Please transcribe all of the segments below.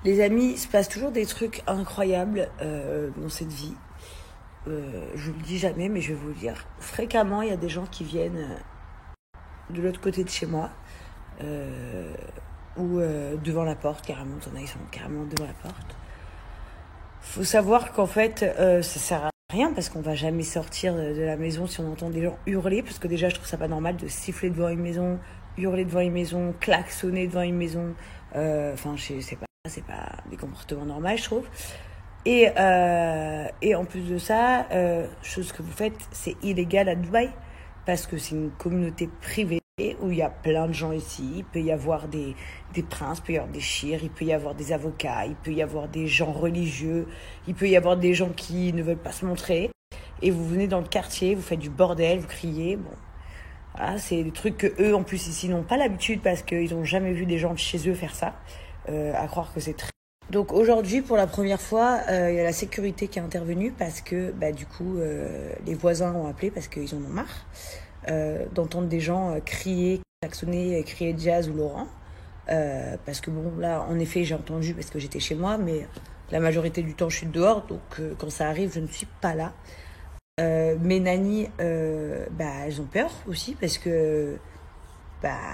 Les amis, il se passe toujours des trucs incroyables dans cette vie. Je vous le dis jamais, mais je vais vous le dire. Fréquemment, il y a des gens qui viennent de l'autre côté de chez moi, ou devant la porte, carrément. T'en as, ils sont carrément devant la porte. Faut savoir qu'en fait, ça sert à rien parce qu'on va jamais sortir de la maison si on entend des gens hurler, parce que déjà, je trouve ça pas normal de siffler devant une maison, hurler devant une maison, klaxonner devant une maison. Enfin, je sais pas. C'est pas des comportements normaux, je trouve. Et en plus de ça, chose que vous faites, c'est illégal à Dubaï, parce que c'est une communauté privée où il y a plein de gens ici. Il peut y avoir des princes, il peut y avoir des chirs, il peut y avoir des avocats, il peut y avoir des gens religieux, il peut y avoir des gens qui ne veulent pas se montrer. Et vous venez dans le quartier, vous faites du bordel, vous criez. Bon, voilà, c'est des trucs que eux, en plus, ici, n'ont pas l'habitude parce qu'ils n'ont jamais vu des gens de chez eux faire ça. À croire que c'est très... Donc aujourd'hui, pour la première fois, il y a la sécurité qui est intervenue parce que du coup, les voisins ont appelé parce qu'ils en ont marre d'entendre des gens crier, klaxonner, crier jazz ou Laurent. Parce que bon, là, en effet, j'ai entendu parce que j'étais chez moi, mais la majorité du temps, je suis dehors. Donc quand ça arrive, je ne suis pas là. Mes nannies, elles ont peur aussi parce que...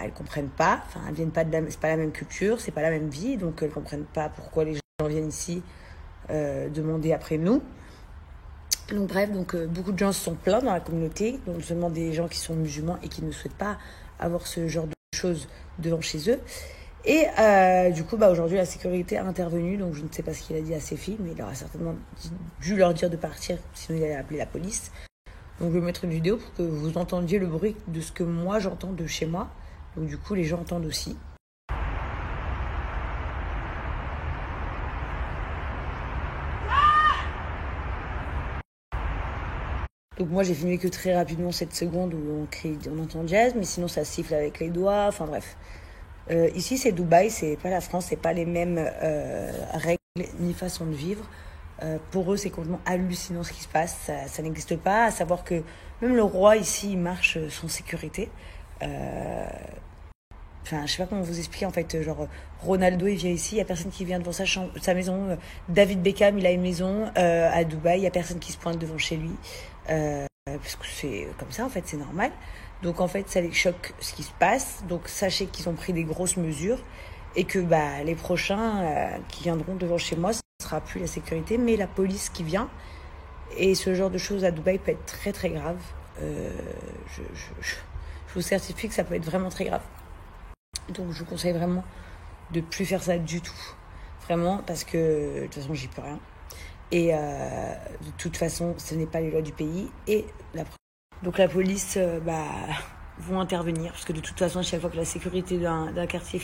elles comprennent pas, enfin elles viennent pas c'est pas la même culture, c'est pas la même vie, donc elles comprennent pas pourquoi les gens viennent ici demander après nous. Donc bref, beaucoup de gens se sont plaints dans la communauté, donc seulement des gens qui sont musulmans et qui ne souhaitent pas avoir ce genre de choses devant chez eux. Et du coup, aujourd'hui, la sécurité a intervenu, donc je ne sais pas ce qu'il a dit à ses filles, mais il aura certainement dû leur dire de partir, sinon il allait appeler la police. Donc je vais mettre une vidéo pour que vous entendiez le bruit de ce que moi j'entends de chez moi. Donc du coup les gens entendent aussi. Donc moi j'ai filmé que très rapidement cette seconde où on entend jazz, mais sinon ça siffle avec les doigts, enfin bref. Ici c'est Dubaï, c'est pas la France, c'est pas les mêmes règles ni façon de vivre. Pour eux, c'est complètement hallucinant ce qui se passe. Ça n'existe pas. À savoir que même le roi ici, il marche sans sécurité. Enfin, je sais pas comment vous expliquer en fait. Genre, Ronaldo, il vient ici, il y a personne qui vient devant sa maison. David Beckham, il a une maison à Dubaï, il y a personne qui se pointe devant chez lui. Parce que c'est comme ça, en fait, c'est normal. Donc, en fait, ça les choque ce qui se passe. Donc, sachez qu'ils ont pris des grosses mesures et que les prochains qui viendront devant chez moi, ce ne sera plus la sécurité, mais la police qui vient. Et ce genre de choses à Dubaï peut être très, très grave. Je vous certifie que ça peut être vraiment très grave. Donc, je vous conseille vraiment de plus faire ça du tout. Vraiment, parce que de toute façon, j'y peux rien. Et de toute façon, ce n'est pas les lois du pays. Et donc la police vont intervenir. Parce que de toute façon, chaque fois que la sécurité d'un quartier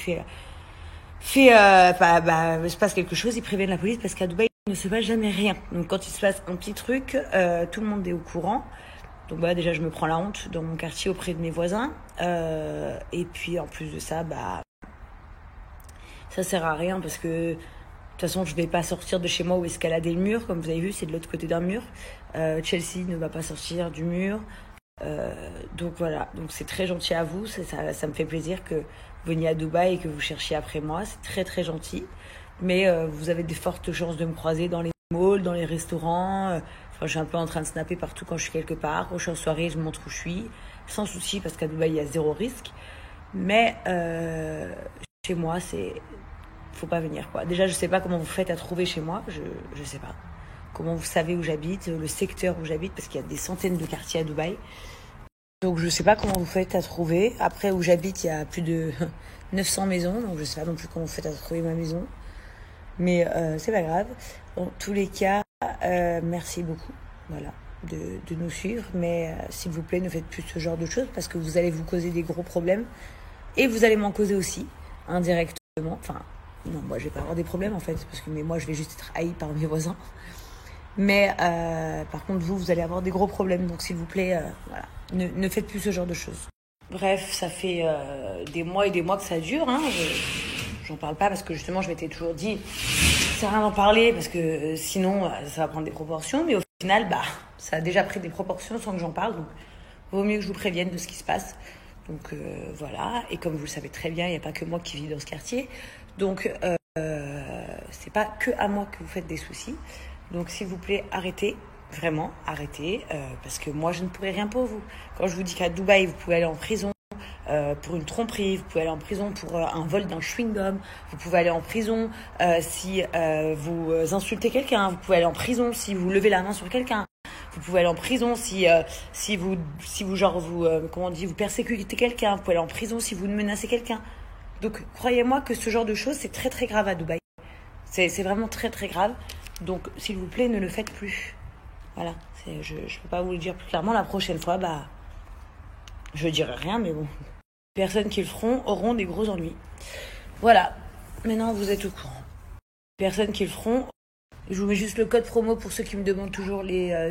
se passe quelque chose, ils préviennent la police parce qu'à Dubaï, il ne se passe jamais rien. Donc quand il se passe un petit truc, tout le monde est au courant. Donc déjà, je me prends la honte dans mon quartier auprès de mes voisins. Et puis en plus de ça, ça sert à rien parce que de toute façon, je ne vais pas sortir de chez moi ou escalader le mur. Comme vous avez vu, c'est de l'autre côté d'un mur. Chelsea ne va pas sortir du mur. Donc voilà, donc c'est très gentil à vous. Ça me fait plaisir que vous veniez à Dubaï et que vous cherchiez après moi. C'est très très gentil. Mais vous avez de fortes chances de me croiser dans les malls, dans les restaurants. Je suis un peu en train de snapper partout quand je suis quelque part. Quand je suis en soirée, je montre où je suis. Sans souci, parce qu'à Dubaï, il y a zéro risque. Mais chez moi, faut pas venir, quoi. Déjà, je sais pas comment vous faites à trouver chez moi. Je sais pas. Comment vous savez où j'habite, le secteur où j'habite, parce qu'il y a des centaines de quartiers à Dubaï. Donc, je sais pas comment vous faites à trouver. Après, où j'habite, il y a plus de 900 maisons. Donc, je sais pas non plus comment vous faites à trouver ma maison. Mais c'est pas grave. Dans tous les cas, merci beaucoup. Voilà. De nous suivre. Mais s'il vous plaît, ne faites plus ce genre de choses parce que vous allez vous causer des gros problèmes. Et vous allez m'en causer aussi, indirectement. Enfin, non, moi, je vais pas avoir des problèmes, en fait. Parce que moi, je vais juste être haïe par mes voisins. Mais par contre, vous allez avoir des gros problèmes. Donc, s'il vous plaît, voilà, ne faites plus ce genre de choses. Bref, ça fait des mois et des mois que ça dure. J'en parle pas parce que justement, je m'étais toujours dit, ça sert à rien d'en parler parce que sinon, ça va prendre des proportions. Mais au final, ça a déjà pris des proportions sans que j'en parle. Donc, vaut mieux que je vous prévienne de ce qui se passe. Donc voilà. Et comme vous le savez très bien, il n'y a pas que moi qui vis dans ce quartier. Donc, c'est pas que à moi que vous faites des soucis. Donc s'il vous plaît, arrêtez. Vraiment, arrêtez. Parce que moi, je ne pourrai rien pour vous. Quand je vous dis qu'à Dubaï, vous pouvez aller en prison pour une tromperie, vous pouvez aller en prison pour un vol d'un chewing-gum, vous pouvez aller en prison si vous insultez quelqu'un, vous pouvez aller en prison si vous levez la main sur quelqu'un, vous pouvez aller en prison si vous comment on dit, vous persécutez quelqu'un, vous pouvez aller en prison si vous menacez quelqu'un. Donc croyez-moi que ce genre de choses c'est très très grave à Dubaï. C'est vraiment très très grave. Donc s'il vous plaît, ne le faites plus. Voilà, je peux pas vous le dire plus clairement. La prochaine fois, je dirai rien, mais bon. Les personnes qui le feront auront des gros ennuis. Voilà, maintenant vous êtes au courant. Les personnes qui le feront, je vous mets juste le code promo pour ceux qui me demandent toujours les